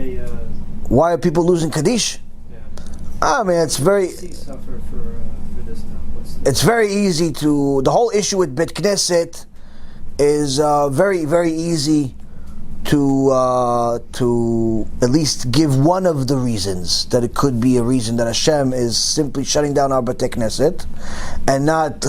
they? Why are people losing Kaddish? Yeah. I mean, it's very. Suffer for this now. It's very easy to. The whole issue with Bet Knesset is very, very easy to at least give one of the reasons that it could be a reason that HaShem is simply shutting down our Bet Knesset and not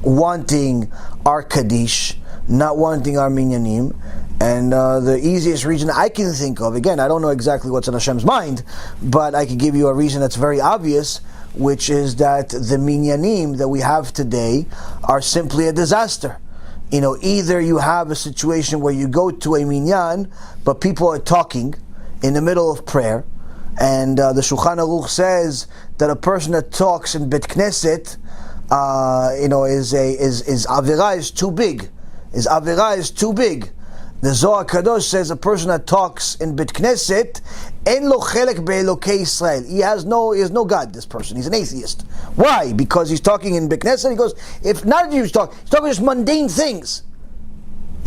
wanting our Kaddish, not wanting our Minyanim. And the easiest reason I can think of, again, I don't know exactly what's in Hashem's mind, but I can give you a reason that's very obvious, which is that the Minyanim that we have today are simply a disaster. You know, either you have a situation where you go to a Minyan, but people are talking in the middle of prayer, and the Shulchan Aruch says that a person that talks in Bet Knesset, is Avirah is too big. His Avirah is too big. The Zohar Kadosh says a person that talks in Bet Knesset, en lo chelek be'elokei Israel. He has no God, this person. He's an atheist. Why? Because he's talking in Bet Knesset. He goes, if not he's talking just mundane things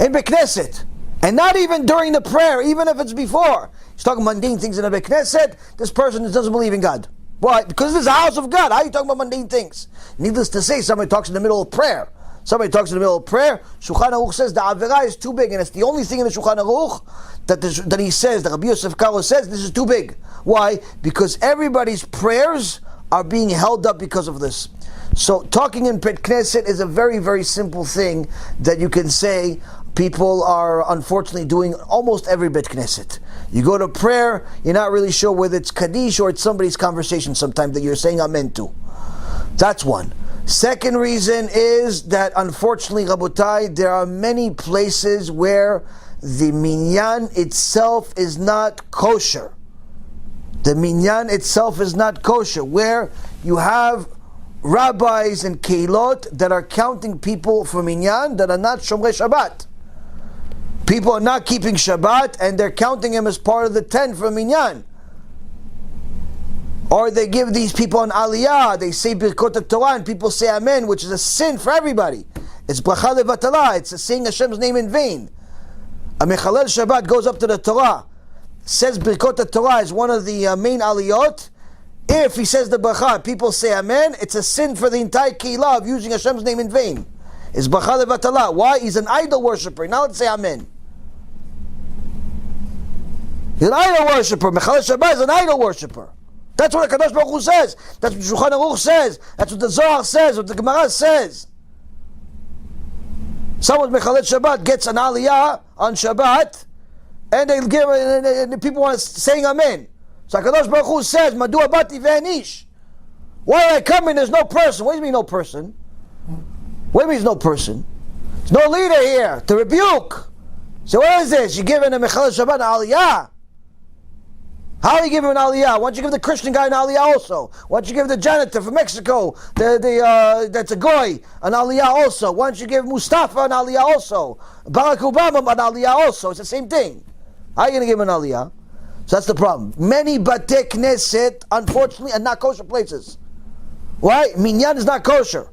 in Bet Knesset. And not even during the prayer, even if it's before. He's talking mundane things in a Bet Knesset. This person doesn't believe in God. Why? Because this is a house of God. How are you talking about mundane things? Needless to say, somebody talks in the middle of prayer. Somebody talks in the middle of prayer. Shulchan Aruch says the Avirah is too big, and it's the only thing in the Shulchan Aruch that he says, that Rabbi Yosef Karo says, this is too big. Why? Because everybody's prayers are being held up because of this. So talking in Bet Knesset is a very, very simple thing that you can say. People are unfortunately doing almost every Bet Knesset. You go to prayer, you're not really sure whether it's Kaddish or it's somebody's conversation sometimes that you're saying amen to. That's one. Second reason is that unfortunately, Rabotai, there are many places where the minyan itself is not kosher. The minyan itself is not kosher, where you have rabbis and keilot that are counting people for minyan that are not Shomrei Shabbat. People are not keeping Shabbat and they're counting him as part of the 10 for minyan. Or they give these people an aliyah, they say Birkot Torah and people say amen, which is a sin for everybody. It's bracha levatala, it's saying Hashem's name in vain. A mechalel Shabbat goes up to the Torah, says Birkot Torah is one of the main aliyot. If he says the bracha, people say amen, it's a sin for the entire keilah of using Hashem's name in vain. It's bracha levatala. Why? He's an idol worshipper. Now let's say amen. He's an idol worshipper. Mechalel Shabbat is an idol worshipper. That's what the Kadosh Baruch Hu says. That's what Shulchan Aruch says. That's what the Zohar says. What the Gemara says. Someone Mechalet Shabbat gets an aliyah on Shabbat, and they give, and the people want saying Amen. So Kadosh Baruch Hu says, "Madu abati ve'anish." Why did I come in? There's no person. What do you mean no person? What do you mean there's no person? There's no leader here to rebuke. So what is this? You giving a Mechalet Shabbat an aliyah? How do you give him an aliyah? Why don't you give the Christian guy an aliyah also? Why don't you give the janitor from Mexico, that's a goy, an aliyah also? Why don't you give Mustafa an aliyah also? Barack Obama an aliyah also? It's the same thing. How are you going to give him an aliyah? So that's the problem. Many Batei Knesset, unfortunately, are not kosher places. Why? Minyan is not kosher.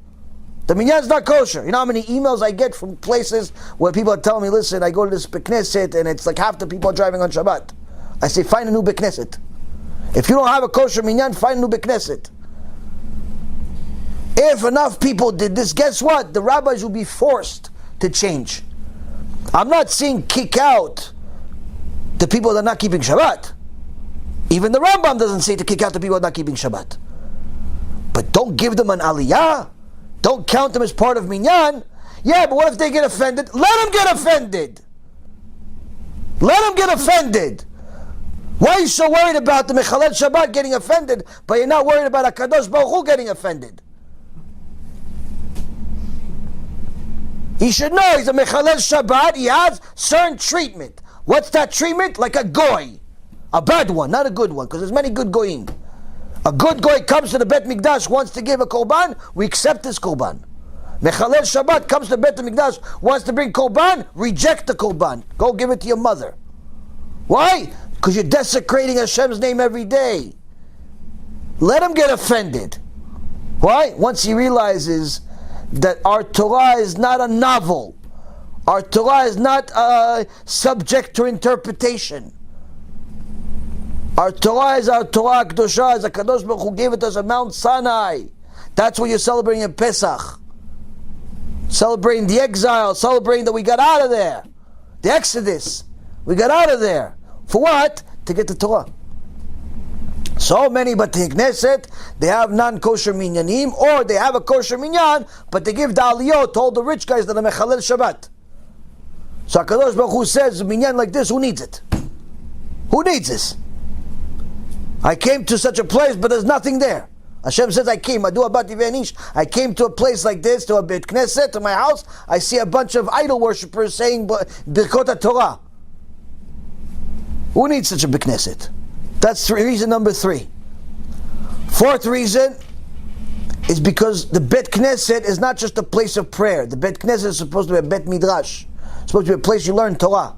The minyan is not kosher. You know how many emails I get from places where people are telling me, listen, I go to this Knesset and it's like half the people are driving on Shabbat. I say, find a new Bet Knesset. If you don't have a kosher minyan, find a new Bet Knesset. If enough people did this, guess what? The rabbis will be forced to change. I'm not saying kick out the people that are not keeping Shabbat. Even the Rambam doesn't say to kick out the people that are not keeping Shabbat. But don't give them an aliyah. Don't count them as part of minyan. Yeah, but what if they get offended? Let them get offended. Let them get offended. Why are you so worried about the Mechalel Shabbat getting offended, but you're not worried about HaKadosh Baruch Hu getting offended? He should know he's a Mechalel Shabbat, he has certain treatment. What's that treatment? Like a goy. A bad one, not a good one, because there's many good goyim. A good goy comes to the Bet Mikdash, wants to give a korban, we accept this korban. Mechalel Shabbat comes to the Bet Mikdash, wants to bring korban, reject the korban. Go give it to your mother. Why? Because you're desecrating Hashem's name every day. Let him get offended. Why? Once he realizes that our Torah is not a novel. Our Torah is not subject to interpretation. Our Torah is our Torah Kedosha, as HaKadosh Baruch Hu gave it to us on Mount Sinai. That's what you're celebrating in Pesach. Celebrating the exile, celebrating that we got out of there. The Exodus. We got out of there. For what? To get the Torah. So many Bati Knesset, they have non-kosher minyanim, or they have a kosher minyan, but they give the aliyot to all the rich guys that are mechalel Shabbat. So HaKadosh Baruch Hu says, a minyan like this, who needs it? Who needs this? I came to such a place, but there's nothing there. HaShem says, I came to a place like this, to a Beit Knesset, to my house. I see a bunch of idol worshippers saying Birkot Torah. Who needs such a Beit Knesset? That's reason number 3. Fourth reason is because the Beit Knesset is not just a place of prayer. The Beit Knesset is supposed to be a Bet Midrash. It's supposed to be a place you learn Torah.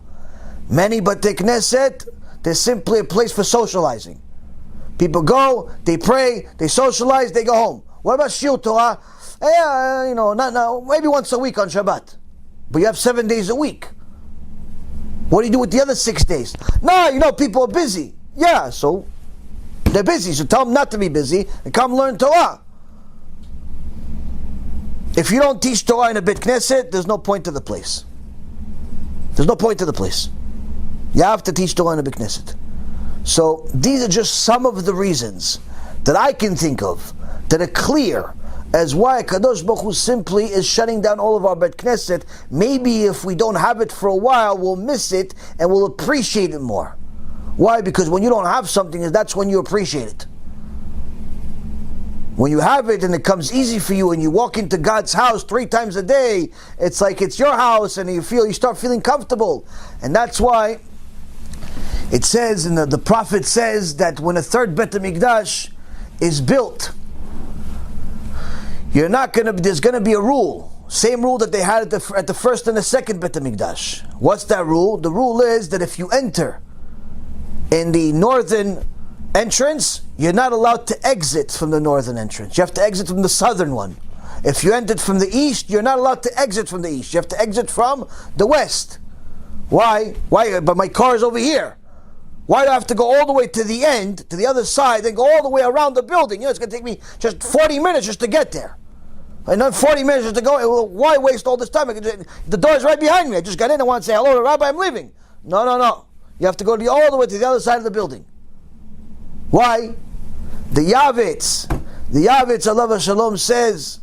Many Beit Knesset, they're simply a place for socializing. People go, they pray, they socialize, they go home. What about Shiur Torah? Not now, maybe once a week on Shabbat. But you have 7 days a week. What do you do with the other 6 days? No, people are busy. Yeah, so they're busy, so tell them not to be busy and come learn Torah. If you don't teach Torah in a Beit Knesset, there's no point to the place. There's no point to the place. You have to teach Torah in a Beit Knesset. So these are just some of the reasons that I can think of that are clear as why Kadosh Baruch Hu simply is shutting down all of our Beit Knesset. Maybe if we don't have it for a while, we'll miss it and we'll appreciate it more. Why? Because when you don't have something, that's when you appreciate it. When you have it and it comes easy for you and you walk into God's house 3 times a day, it's like it's your house and you start feeling comfortable. And that's why it says, and the prophet says, that when a third Bet HaMikdash is built, there's going to be a rule. Same rule that they had at the first and the second Bet HaMikdash. What's that rule? The rule is that if you enter in the northern entrance, you're not allowed to exit from the northern entrance. You have to exit from the southern one. If you entered from the east, you're not allowed to exit from the east. You have to exit from the west. Why? But my car is over here. Why do I have to go all the way to the end, to the other side, and go all the way around the building? It's going to take me just 40 minutes just to get there. And then 40 minutes just to go. Well, why waste all this time? The door is right behind me. I just got in. I want to say hello to Rabbi. I'm leaving. No. You have to go all the way to the other side of the building. Why? The Yavitz, Allah Shalom, says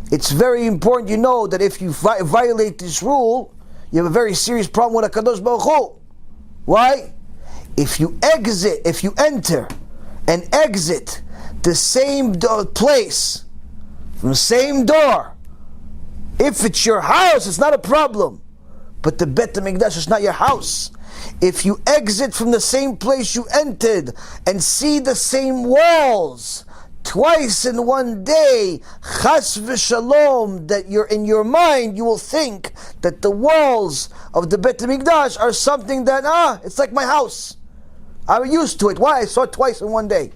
it's very important you know that if you violate this rule, you have a very serious problem with HaKadosh Baruch Hu. Why? If you enter and exit the same place, from the same door, if it's your house, it's not a problem. But the Bet HaMikdash is not your house. If you exit from the same place you entered and see the same walls twice in one day, chas v'shalom, that you're in your mind, you will think that the walls of the Bet HaMikdash are something that, it's like my house. I'm used to it. Why? I saw it twice in one day.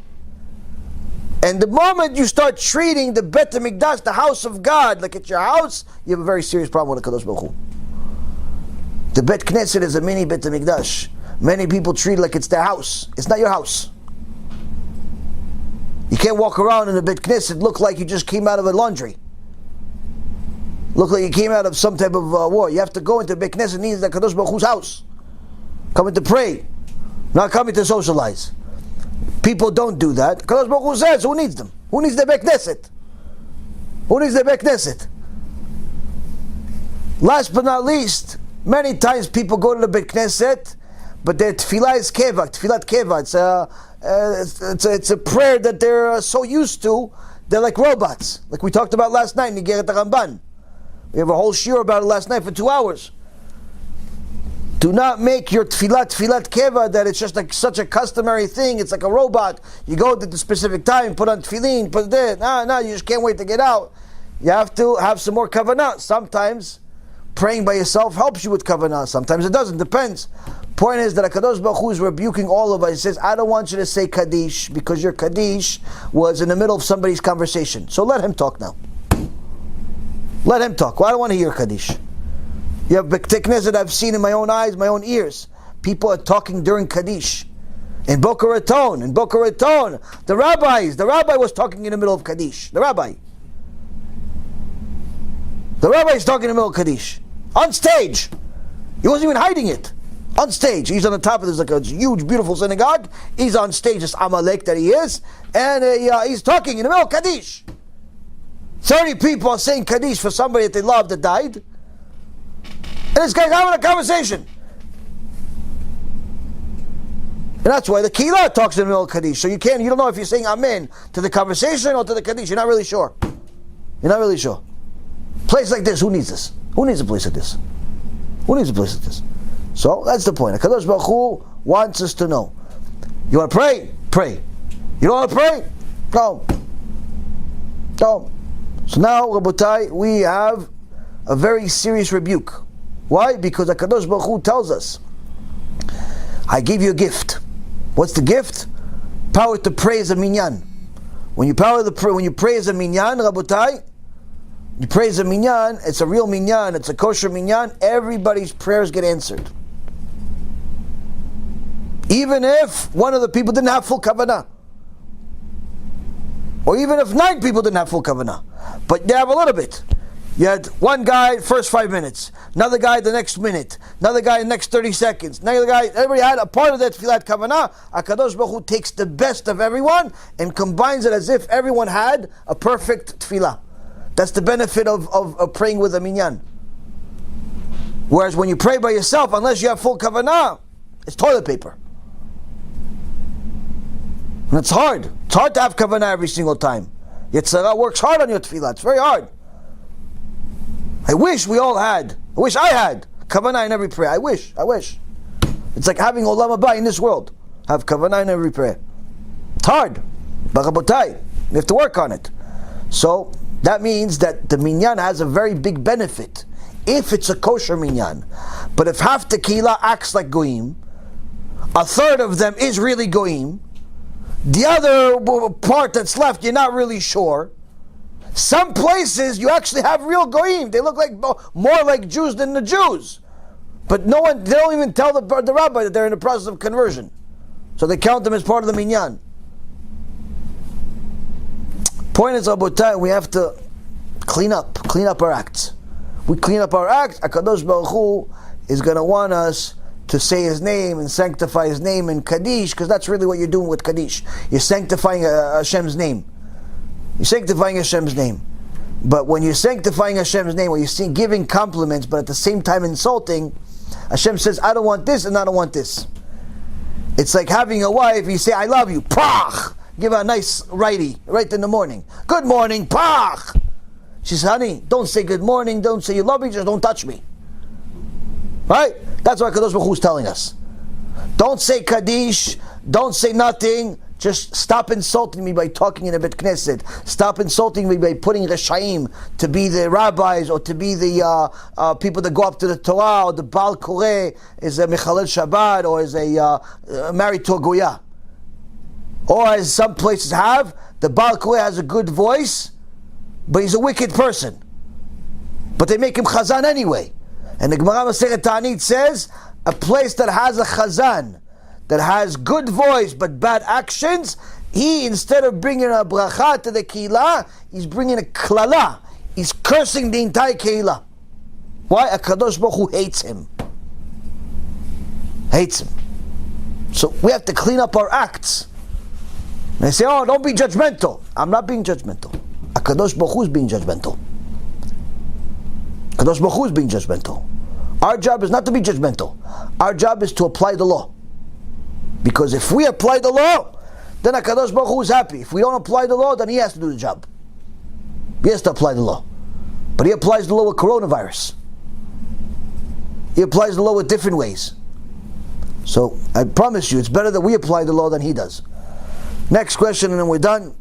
And the moment you start treating the Bet HaMikdash, the house of God, like it's your house, you have a very serious problem with HaKadosh Baruch Hu. The Bet Knesset is a mini Bet HaMikdash. Many people treat it like it's their house. It's not your house. You can't walk around in a Bet Knesset look like you just came out of a laundry. Look like you came out of some type of war. You have to go into Bet Knesset, needs the HaKadosh Baruch Hu's house. Coming to pray, not coming to socialize. People don't do that. HaKadosh Baruch Hu says, who needs them? Who needs the Bet Knesset? Who needs the Bet Knesset? Last but not least, many times people go to the Bet Knesset, but their tefillah is keva, tefillat keva. It's a prayer that they're so used to, they're like robots. Like we talked about last night in Nigeret HaRamban. We have a whole shiur about it last night for 2 hours. Do not make your tefillat keva that it's just like such a customary thing. It's like a robot. You go at the specific time, put on tefillin, put it there. No, you just can't wait to get out. You have to have some more kavanah. Sometimes praying by yourself helps you with kavanah. Sometimes it doesn't. Depends. Point is that HaKadosh Baruch Hu is rebuking all of us. He says, I don't want you to say Kaddish because your Kaddish was in the middle of somebody's conversation. So let him talk now. Let him talk. Well, I don't want to hear Kaddish. You have B'tei Knesset that I've seen in my own eyes, my own ears. People are talking during Kaddish. In Boca Raton, the rabbi was talking in the middle of Kaddish. The rabbi is talking in the middle of Kaddish. On stage. He wasn't even hiding it. On stage. He's on the top of this, like a huge, beautiful synagogue. He's on stage, this Amalek that he is. And he's talking in the middle of Kaddish. 30 people are saying Kaddish for somebody that they love that died. And this guy's having a conversation. And that's why the Kehillah talks in the middle of Kaddish. So you don't know if you're saying Amen to the conversation or to the Kaddish. You're not really sure. Place like this, who needs this? Who needs a place like this? So that's the point. HaKadosh Baruch Hu wants us to know. You want to pray? Pray. You don't want to pray? Don't. So now, Rabotai, we have a very serious rebuke. Why? Because HaKadosh Baruch Hu tells us, I give you a gift. What's the gift? Power to praise a minyan. When you praise a minyan, Rabotai, you praise a minyan, it's a real minyan, it's a kosher minyan, everybody's prayers get answered. Even if one of the people didn't have full kavanah. Or even if 9 people didn't have full kavanah. But they have a little bit. You had one guy first 5 minutes, another guy the next minute, another guy the next 30 seconds, another guy, everybody had a part of that tefillat kavanah. HaKadosh Baruch Hu takes the best of everyone and combines it as if everyone had a perfect tefillah. That's the benefit of praying with a minyan. Whereas when you pray by yourself, unless you have full kavanah, it's toilet paper. And it's hard. It's hard to have kavanah every single time. Yetzirah works hard on your tefillah. It's very hard. I wish I had kavanah in every prayer. I wish. It's like having olam haba in this world. Have kavanah in every prayer. It's hard. But Rabotai, you have to work on it. So that means that the minyan has a very big benefit if it's a kosher minyan. But if half the kehillah acts like goyim, a third of them is really goyim, the other part that's left you're not really sure. Some places you actually have real goyim. They look like more like Jews than the Jews. But they don't even tell the rabbi that they're in the process of conversion. So they count them as part of the minyan. Point is, Rabotai, we have to clean up our acts. We clean up our acts, HaKadosh Baruch Hu is going to want us to say His name and sanctify His name in Kaddish, because that's really what you're doing with Kaddish. You're sanctifying Hashem's name. You're sanctifying Hashem's name. But when you're sanctifying Hashem's name, when you're giving compliments, but at the same time insulting, Hashem says, I don't want this and I don't want this. It's like having a wife, you say, I love you, pach! Give her a nice righty, right in the morning. Good morning, pach! She says, honey, don't say good morning, don't say you love me, just don't touch me. Right? That's what HaKadosh Baruch Hu is telling us. Don't say Kaddish, don't say nothing, just stop insulting me by talking in a Bet Knesset. Stop insulting me by putting Reshaim to be the rabbis or to be the people that go up to the Torah, or the Baal Koreh is a Mechalel Shabbat, or is a married to a Goya. Or as some places have, the Baal Koreh has a good voice, but he's a wicked person. But they make him Chazan anyway. And the Gemara Masechet Ta'anit says, a place that has a Chazan, that has good voice but bad actions, he, instead of bringing a bracha to the kehillah, he's bringing a klala. He's cursing the entire kehillah. Why? HaKadosh Baruch Hu hates him. So we have to clean up our acts. And they say, oh, don't be judgmental. I'm not being judgmental. HaKadosh Baruch Hu is being judgmental. HaKadosh Baruch Hu is being judgmental. Our job is not to be judgmental. Our job is to apply the law. Because if we apply the law, then HaKadosh Baruch Hu is happy. If we don't apply the law, then He has to do the job. He has to apply the law. But He applies the law with coronavirus. He applies the law with different ways. So I promise you, it's better that we apply the law than He does. Next question and then we're done.